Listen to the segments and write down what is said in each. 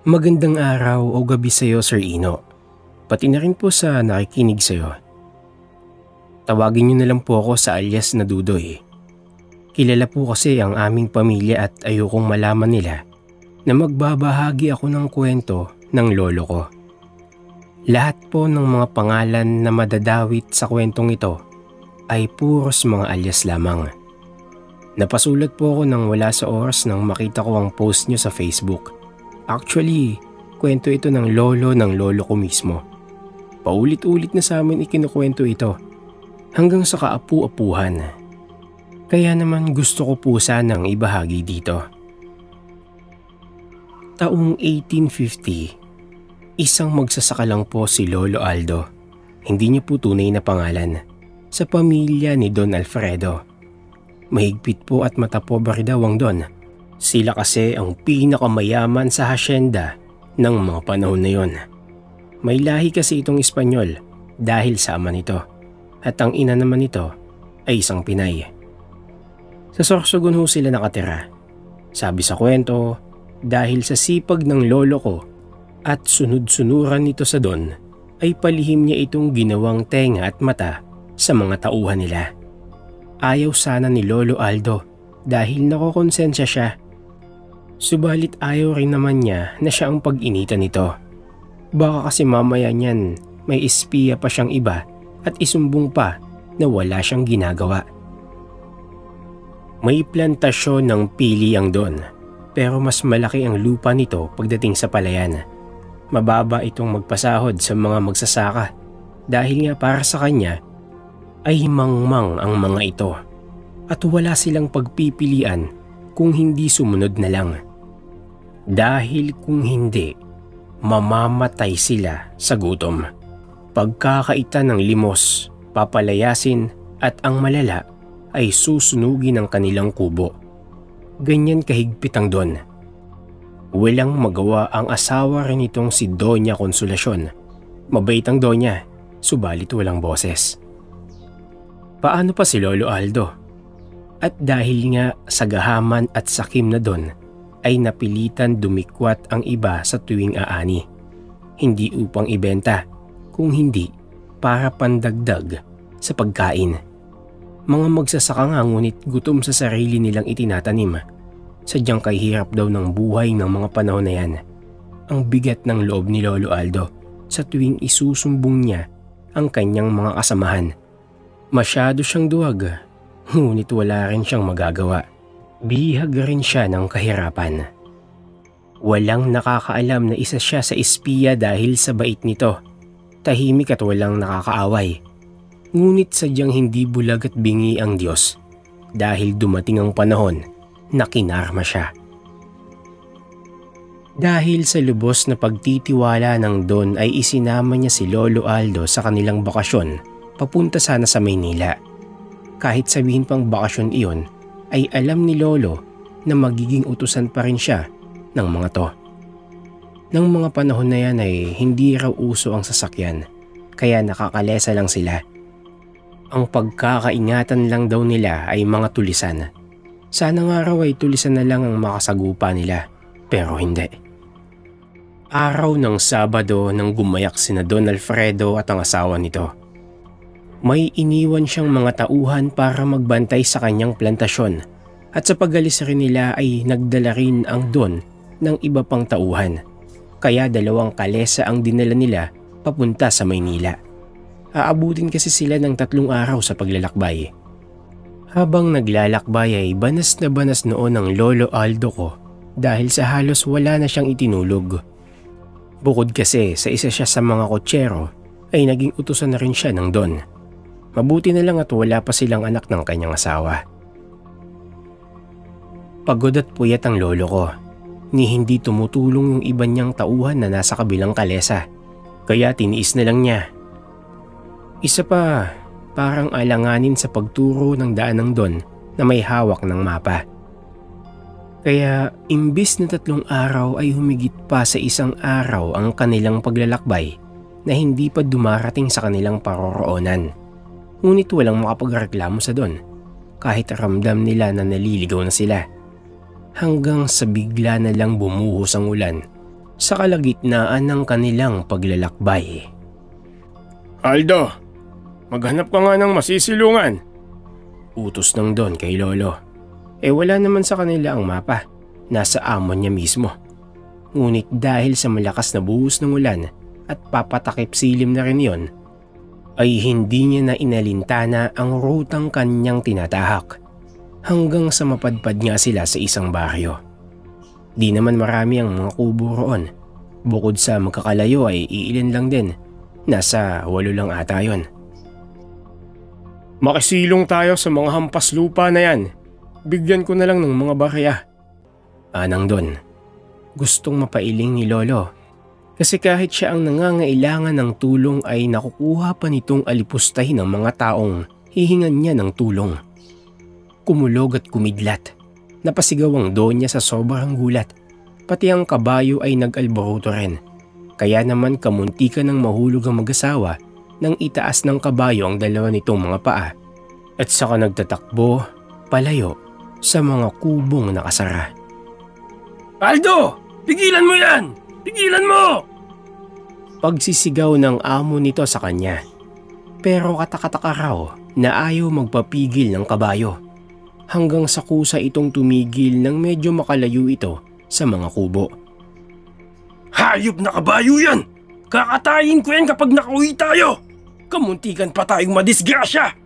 Magandang araw o gabi sa iyo, Sir Ino. Pati na rin po sa nakikinig sa iyo. Tawagin niyo na lang po ako sa alias na Dudoy. Kilala po kasi ang aming pamilya at ayokong malaman nila na magbabahagi ako ng kwento ng lolo ko. Lahat po ng mga pangalan na madadawit sa kwentong ito ay puros mga alias lamang. Napasulat po ako nang wala sa oras nang makita ko ang post niyo sa Facebook. Actually, kwento ito ng lolo ko mismo. Paulit-ulit na sa amin ikinukwento ito hanggang sa kaapu-apuhan. Kaya naman gusto ko po sanang ibahagi dito. Taong 1850, isang magsasaka lang po si Lolo Aldo. Hindi niya po tunay na pangalan. Sa pamilya ni Don Alfredo. Mahigpit po at matapobre daw ang Don. Sila kasi ang pinakamayaman sa hasyenda ng mga panahon na yon. May lahi kasi itong Espanyol dahil sa ama nito at ang ina naman nito ay isang Pinay. Sa Sorsogon ho sila nakatira. Sabi sa kwento, dahil sa sipag ng lolo ko at sunod-sunuran nito sa Don, ay palihim niya itong ginawang tenga at mata sa mga tauhan nila. Ayaw sana ni Lolo Aldo dahil nakokonsensya siya. Subalit ayaw rin naman niya na siya ang pag-initan nito. Baka kasi mamaya niyan may espiya pa siyang iba at isumbong pa na wala siyang ginagawa. May plantasyon ng pili ang Don, pero mas malaki ang lupa nito pagdating sa palayan. Mababa itong magpasahod sa mga magsasaka dahil nga para sa kanya ay mangmang ang mga ito at wala silang pagpipilian kung hindi sumunod na lang. Dahil kung hindi, mamamatay sila sa gutom. Pagkakaitan ng limos, papalayasin at ang malala ay susunugin ang kanilang kubo. Ganyan kahigpit ang Don. Walang magawa ang asawa rin itong si Doña Consolacion. Mabait ang Doña, subalit walang boses. Paano pa si Lolo Aldo? At dahil nga sa gahaman at sakim na Don, ay napilitan dumikwat ang iba sa tuwing aani. Hindi upang ibenta, kung hindi para pandagdag sa pagkain. Mga magsasaka nga ngunit gutom sa sarili nilang itinatanim. Sadyang kahirap daw ng buhay ng mga panahon na yan. Ang bigat ng loob ni Lolo Aldo sa tuwing isusumbong niya ang kanyang mga kasamahan. Masyado siyang duwag, ngunit wala rin siyang magagawa. Bihag rin siya ng kahirapan. Walang nakakaalam na isa siya sa espiya dahil sa bait nito. Tahimik at walang nakakaaway. Ngunit sadyang hindi bulag at bingi ang Diyos dahil dumating ang panahon na kinarma siya. Dahil sa lubos na pagtitiwala ng Don ay isinama niya si Lolo Aldo sa kanilang bakasyon papunta sana sa Maynila. Kahit sabihin pang bakasyon iyon, ay alam ni Lolo na magiging utusan pa rin siya ng mga to. Nang mga panahon na yan ay hindi raw uso ang sasakyan, kaya nakakalesa lang sila. Ang pagkakaingatan lang daw nila ay mga tulisan. Sana nga raw ay tulisan na lang ang makasagupa nila, pero hindi. Araw ng Sabado nang gumayak sina Don Alfredo at ang asawa nito. May iniwan siyang mga tauhan para magbantay sa kanyang plantasyon at sa pag-alis rin nila ay nagdala rin ang Don ng iba pang tauhan. Kaya 2 kalesa ang dinala nila papunta sa Maynila. Aabutin kasi sila ng 3 araw sa paglalakbay. Habang naglalakbay ay banas na banas noon ang Lolo Aldo ko dahil sa halos wala na siyang itinulog. Bukod kasi sa isa siya sa mga kotsero ay naging utusan na rin siya ng Don. Mabuti na lang at wala pa silang anak ng kanyang asawa. Pagod at puyat ang lolo ko, ni hindi tumutulong yung iba niyang tauhan na nasa kabilang kalesa, kaya tiniis na lang niya. Isa pa, parang alanganin sa pagturo ng daan ng Don na may hawak ng mapa. Kaya imbis na 3 araw ay humigit pa sa 1 araw ang kanilang paglalakbay na hindi pa dumarating sa kanilang paroroonan. Ngunit walang makapagreklamo sa Don kahit ramdam nila na naliligaw na sila. Hanggang sa bigla na lang bumuhos ang ulan sa kalagitnaan ng kanilang paglalakbay. Aldo, maghanap ka nga ng masisilungan. Utos ng Don kay Lolo. Wala naman sa kanila ang mapa. Nasa amo niya mismo. Ngunit dahil sa malakas na buhos ng ulan at papatakip silim na rin yon, ay hindi niya na inalintana ang rutang kanyang tinatahak hanggang sa mapadpad nga sila sa isang baryo. Di naman marami ang mga kubo roon. Bukod sa magkakalayo ay iilan lang din. Nasa 8 lang ata yon. Makisilong tayo sa mga hampas lupa na yan. Bigyan ko na lang ng mga barya. Anang Don. Gustong mapailing ni Lolo. Kasi kahit siya ang nangangailangan ng tulong ay nakukuha pa nitong alipustahin ng mga taong hihingan niya ng tulong. Kumulog at kumidlat. Napasigaw ang Donya sa sobrang gulat. Pati ang kabayo ay nag-alboroto rin. Kaya naman kamuntikan ng mahulog ang mag-asawa nang itaas ng kabayo ang dalawa nitong mga paa at saka nagtatakbo palayo sa mga kubong nakasara. Aldo! Pigilan mo yan! Pigilan mo! Pagsisigaw ng amo nito sa kanya. Pero katakataka raw na ayaw magpapigil ng kabayo. Hanggang sa kusa itong tumigil nang medyo makalayo ito sa mga kubo. Hayop na kabayo yan! Kakatayin ko yan kapag nakauwi tayo! Kamuntikan pa tayong madisgrasya!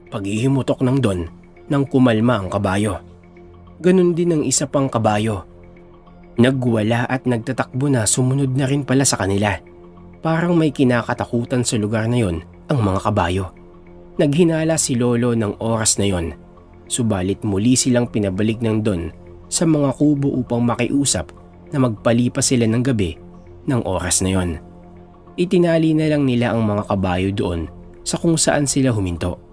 Paghihimutok ng Don nang kumalma ang kabayo. Ganon din ang isa pang kabayo. Nagwala at nagtatakbo na sumunod na rin pala sa kanila. Parang may kinakatakutan sa lugar na yon ang mga kabayo. Naghinala si Lolo ng oras na yon. Subalit muli silang pinabalik ng Don sa mga kubo upang makiusap na magpalipas sila ng gabi ng oras na yon. Itinali na lang nila ang mga kabayo doon sa kung saan sila huminto.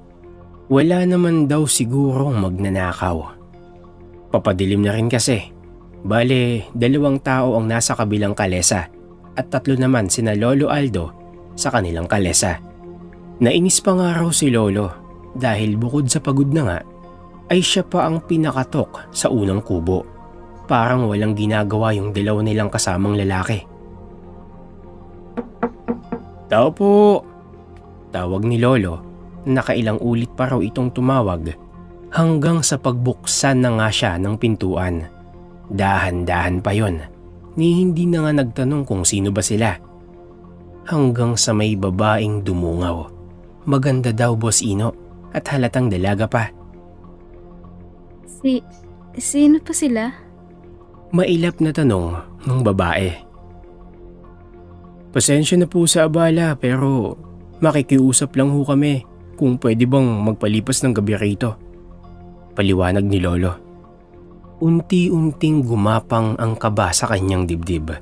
Wala naman daw sigurong magnanakaw. Papadilim na rin kasi. Bale, 2 tao ang nasa kabilang kalesa at 3 naman sina Lolo Aldo sa kanilang kalesa. Nainis pa nga raw si Lolo dahil bukod sa pagod na nga, ay siya pa ang pinakatok sa unang kubo. Parang walang ginagawa yung 2 nilang kasamang lalaki. Tao po! Tawag ni Lolo, nakailang ulit pa raw itong tumawag hanggang sa pagbuksan na nga siya ng pintuan. Dahan-dahan pa yon, ni hindi na nga nagtanong kung sino ba sila. Hanggang sa may babaeng dumungaw. Maganda daw, Boss Ino, at halatang dalaga pa. Sino pa sila? Mailap na tanong ng babae. Pasensya na po sa abala pero makikiusap lang ho kami kung pwede bang magpalipas ng gabi rito. Paliwanag ni Lolo. Unti-unting gumapang ang kaba sa kanyang dibdib,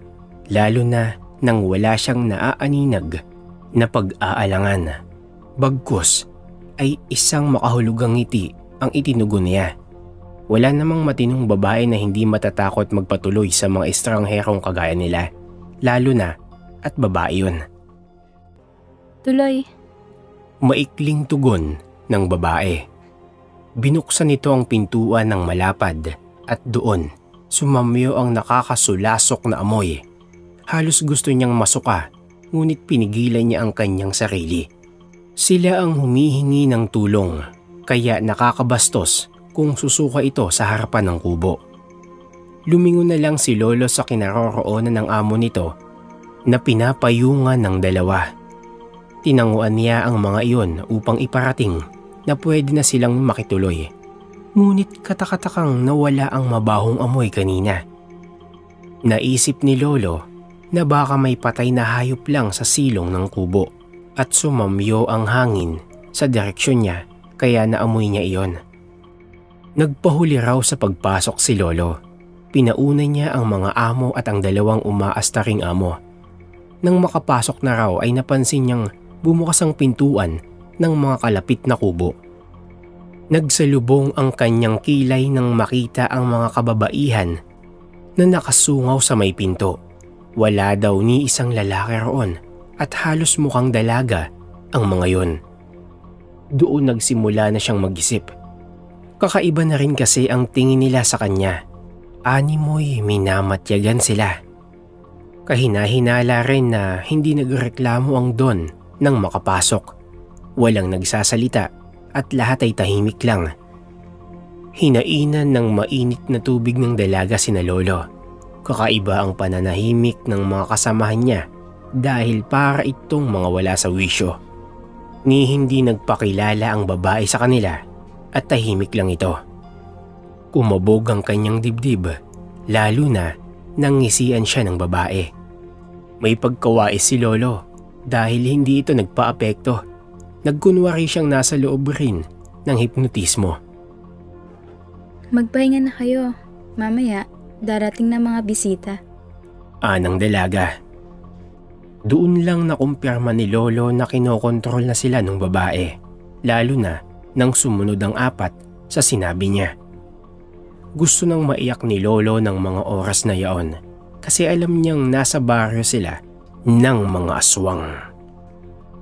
lalo na nang wala siyang naaaninag na pag-aalangan. Bagkus ay isang makahulugang ngiti ang itinugon niya. Wala namang matinong babae na hindi matatakot magpatuloy sa mga estrangherong kagaya nila, lalo na at babae yun. Tuloy. Maikling tugon ng babae. Binuksan nito ang pintuan ng malapad at doon sumamyo ang nakakasulasok na amoy. Halos gusto niyang masuka, ngunit pinigilan niya ang kanyang sarili. Sila ang humihingi ng tulong, kaya nakakabastos kung susuka ito sa harapan ng kubo. Lumingon na lang si Lolo sa kinaroroonan ng amo nito na pinapayungan ng 2. Tinanguan niya ang mga iyon upang iparating na pwede na silang makituloy. Ngunit katakatakang nawala ang mabahong amoy kanina. Naisip ni Lolo na baka may patay na hayop lang sa silong ng kubo at sumamyo ang hangin sa direksyon niya kaya naamoy niya iyon. Nagpahuli raw sa pagpasok si Lolo. Pinauna niya ang mga amo at ang 2 umaastaring amo. Nang makapasok na raw ay napansin niyang bumukas ang pintuan ng mga kalapit na kubo. Nagsalubong ang kanyang kilay nang makita ang mga kababaihan na nakasungaw sa may pinto. Wala daw ni isang lalaki roon at halos mukhang dalaga ang mga yon. Doon nagsimula na siyang mag-isip. Kakaiba na rin kasi ang tingin nila sa kanya. Animoy minamatyagan sila. Kahina-hinala rin na hindi nagreklamo ang Don nang makapasok. Walang nagsasalita at lahat ay tahimik lang. Hinainan ng mainit na tubig ng dalaga sina Lolo. Kakaiba ang pananahimik ng mga kasamahan niya dahil para itong mga wala sa wisyo. Ni hindi nagpakilala ang babae sa kanila at tahimik lang ito. Kumabog ang kanyang dibdib, lalo na nang ngisian siya ng babae. May pagkawais si Lolo dahil hindi ito nagpaapekto. Nagkunwari siyang nasa loob rin ng hipnotismo. Magpahinga na kayo. Mamaya, darating na mga bisita. Anang dalaga. Doon lang nakumpirma ni Lolo na kinokontrol na sila ng babae, lalo na nang sumunod ang apat sa sinabi niya. Gusto nang maiyak ni Lolo ng mga oras na yaon kasi alam niyang nasa baryo sila ng mga aswang.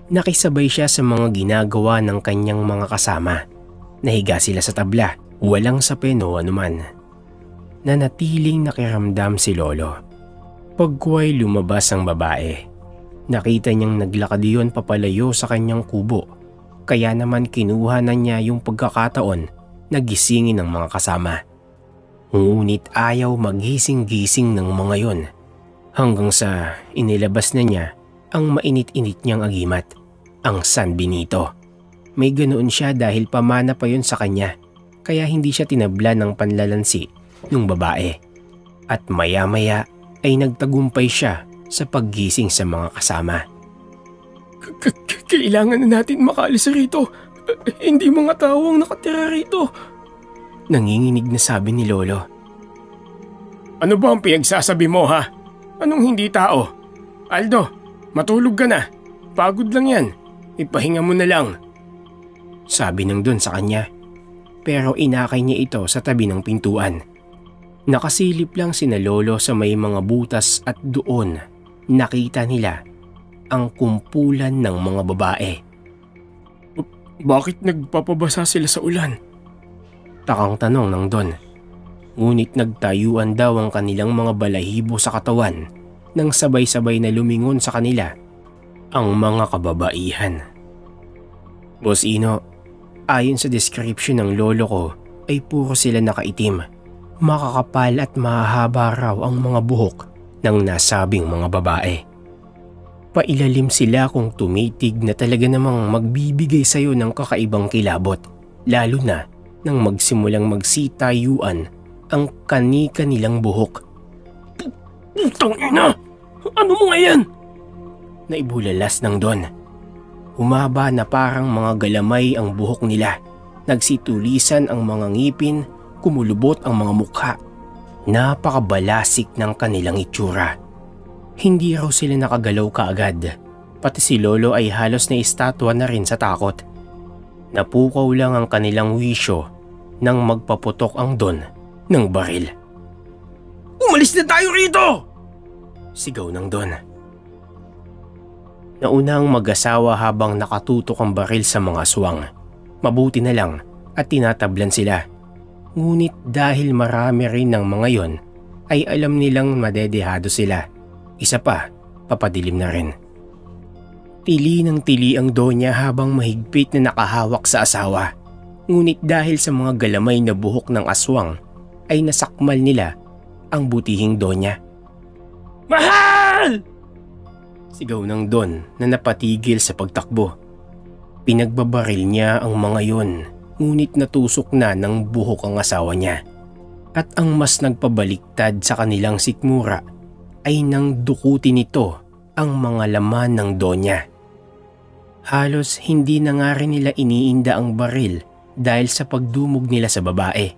Nakisabay siya sa mga ginagawa ng kanyang mga kasama. Nahiga sila sa tabla, walang sapin o anuman. Nanatiling nakiramdam si Lolo. Pagkuway lumabas ang babae. Nakita niyang naglakad yun papalayo sa kanyang kubo. Kaya naman kinuha na niya yung pagkakataon na gisingin ng mga kasama. Ngunit ayaw maghising-gising ng mga yon. Hanggang sa inilabas na niya ang mainit-init niyang agimat, ang San Benito. May ganoon siya dahil pamana pa yon sa kanya, kaya hindi siya tinabla ng panlalansi ng babae. At maya-maya ay nagtagumpay siya sa paggising sa mga kasama. Kailangan na natin makaalis rito. Hindi mga tao ang nakatira rito. Nanginginig na sabi ni Lolo. Ano ba ang pinagsasabi mo ha? Anong hindi tao? Aldo, matulog ka na. Pagod lang yan. Ipahinga mo na lang. Sabi ng Don sa kanya. Pero inakay niya ito sa tabi ng pintuan. Nakasilip lang sina Lolo sa may mga butas at doon nakita nila ang kumpulan ng mga babae. Bakit nagpapabasa sila sa ulan? Takang tanong ng Don. Ngunit nagtayuan daw ang kanilang mga balahibo sa katawan nang sabay-sabay na lumingon sa kanila ang mga kababaihan. Boss Ino, ayon sa description ng lolo ko ay puro sila nakaitim. Makakapal at mahahaba raw ang mga buhok ng nasabing mga babae. Pailalim sila kung tumitig na talaga namang magbibigay sa'yo ng kakaibang kilabot, lalo na nang magsimulang magsitayuan ang kani-kanilang buhok. Putang ina! Ano mga yan? Naibulalas ng Don. Humaba na parang mga galamay ang buhok nila. Nagsitulisan ang mga ngipin, kumulubot ang mga mukha. Napakabalasik ng kanilang itsura. Hindi raw sila nakagalaw kaagad. Pati si Lolo ay halos na estatwa na rin sa takot. Napukaw lang ang kanilang wisyo nang magpaputok ang Don ng baril. Umalis na tayo rito! Sigaw ng Don. Naunang mag-asawa habang nakatutok ang baril sa mga aswang. Mabuti na lang at tinatablan sila. Ngunit dahil marami rin ng mga yon, ay alam nilang madedehado sila. Isa pa, papadilim na rin. Tili ng tili ang Donya habang mahigpit na nakahawak sa asawa. Ngunit dahil sa mga galamay na buhok ng aswang, ay nasakmal nila ang butihing Donya. Mahal! Sigaw ng Don na napatigil sa pagtakbo. Pinagbabaril niya ang mga yon, ngunit natusok na ng buhok ang asawa niya. At ang mas nagpabaliktad sa kanilang sikmura ay nang dukutin nito ang mga laman ng Donya. Halos hindi na nga rin nila iniinda ang baril dahil sa pagdumog nila sa babae.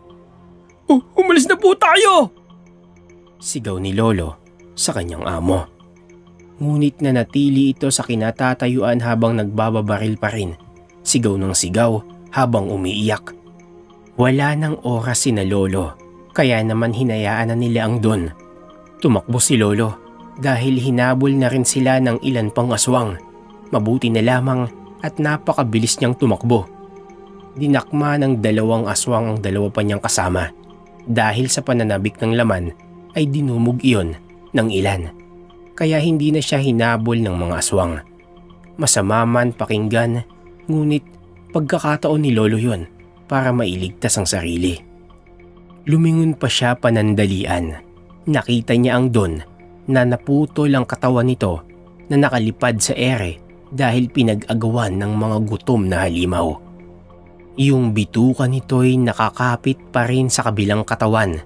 Umalis na po tayo! Sigaw ni Lolo sa kanyang amo. Ngunit nanatili ito sa kinatatayuan habang nagbababaril pa rin. Sigaw ng sigaw habang umiiyak. Wala nang oras sina Lolo, kaya naman hinayaan na nila ang Don. Tumakbo si Lolo dahil hinabol na rin sila ng ilan pang aswang. Mabuti na lamang at napakabilis niyang tumakbo. Dinakma ng 2 aswang ang 2 pa niyang kasama. Dahil sa pananabik ng laman ay dinumog iyon ng ilan. kaya hindi na siya hinabol ng mga aswang. Masama man pakinggan, ngunit pagkakataon ni Lolo yun para mailigtas ang sarili. Lumingon pa siya panandalian. Nakita niya ang Don na naputol ang katawan nito na nakalipad sa ere dahil pinag-agawan ng mga gutom na halimaw. Yung bituka nito'y nakakapit pa rin sa kabilang katawan.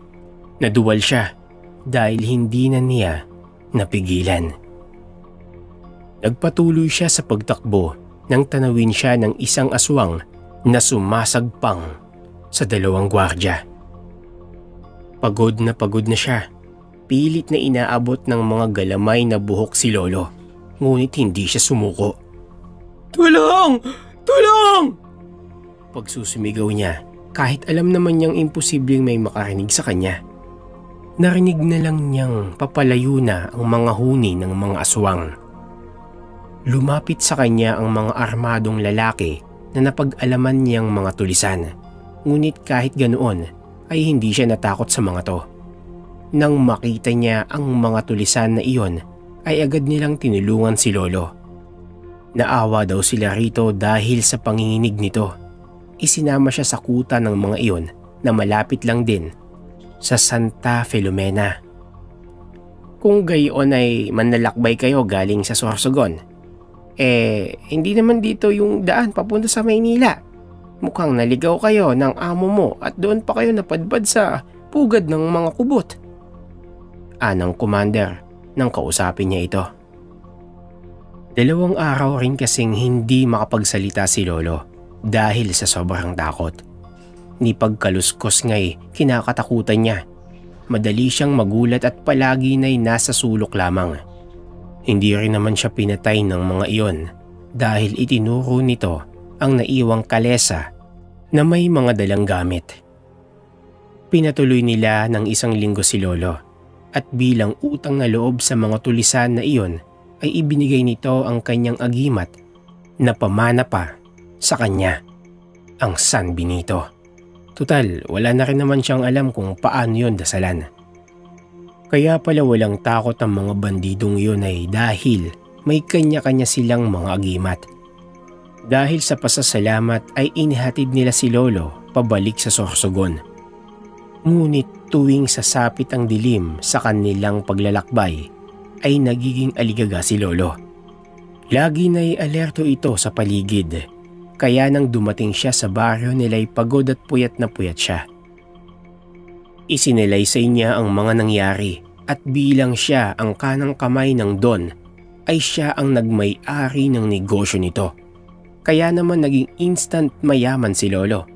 Naduwal siya dahil hindi na niya napigilan. Nagpatuloy siya sa pagtakbo nang tanawin siya ng isang aswang na sumasagpang sa dalawang gwardya. Pagod na siya. Pilit na inaabot ng mga galamay na buhok si Lolo, ngunit hindi siya sumuko. "Tulong! Tulong!" Pagsusumigaw niya kahit alam naman niyang imposibleng may makarinig sa kanya. Narinig na lang niyang papalayo na ang mga huni ng mga aswang. Lumapit sa kanya ang mga armadong lalaki na napag-alaman niyang mga tulisan, ngunit kahit ganoon ay hindi siya natakot sa mga to. Nang makita niya ang mga tulisan na iyon ay agad nilang tinulungan si Lolo. Naawa daw sila rito dahil sa panginginig nito. Isinama siya sa kuta ng mga iyon na malapit lang din sa Santa Filomena. "Kung gayon ay manlalakbay kayo galing sa Sorsogon, hindi naman dito yung daan papunta sa Maynila. Mukhang naligaw kayo ng amo mo at doon pa kayo napadpad sa pugad ng mga kubot," anang commander nang kausapin niya ito. 2 araw rin kasing hindi makapagsalita si Lolo dahil sa sobrang takot. Ni pagkaluskos nga'y kinakatakutan niya. Madali siyang magulat at palagi na'y nasa sulok lamang. Hindi rin naman siya pinatay ng mga iyon dahil itinuro nito ang naiwang kalesa na may mga dalang gamit. Pinatuloy nila ng 1 linggo si Lolo at bilang utang na loob sa mga tulisan na iyon ay ibinigay nito ang kanyang agimat na pamana pa sa kanya, ang San Benito. Tutal, wala na rin naman siyang alam kung paano yon dasalan. Kaya pala walang takot ang mga bandidong yun ay dahil may kanya-kanya silang mga agimat. Dahil sa pasasalamat ay inihatid nila si Lolo pabalik sa Sorsogon. Ngunit tuwing sasapit ang dilim sa kanilang paglalakbay ay nagiging aligaga si Lolo. Lagi na'y alerto ito sa paligid, kaya nang dumating siya sa baryo nila'y pagod at puyat na puyat siya. Isinalaysay niya ang mga nangyari at bilang siya ang kanang kamay ng Don ay siya ang nagmay-ari ng negosyo nito. Kaya naman naging instant mayaman si Lolo.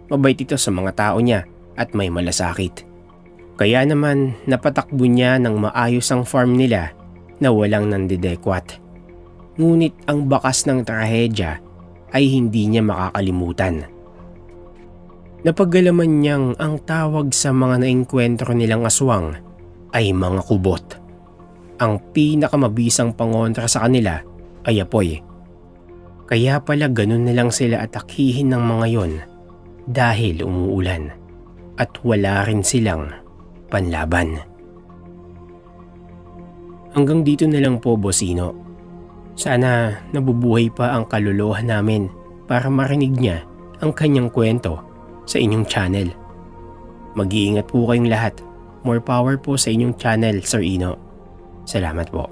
Mabait ito sa mga tao niya at may malasakit. Kaya naman napatakbo niya ng maayos ang farm nila na walang nandidekwat. Ngunit ang bakas ng trahedya ay hindi niya makakalimutan. Napagalaman niyang ang tawag sa mga naengkwentro nilang aswang ay mga kubot. Ang pinakamabisang pangontra sa kanila ay apoy. Kaya pala ganun na lang sila atakihin ng mga yon dahil umuulan at wala rin silang panlaban. Hanggang dito na lang po, Bossino. Sana nabubuhay pa ang kaluluwa namin para marinig niya ang kanyang kwento sa inyong channel. Mag-iingat po kayong lahat. More power po sa inyong channel, Sir Ino. Salamat po.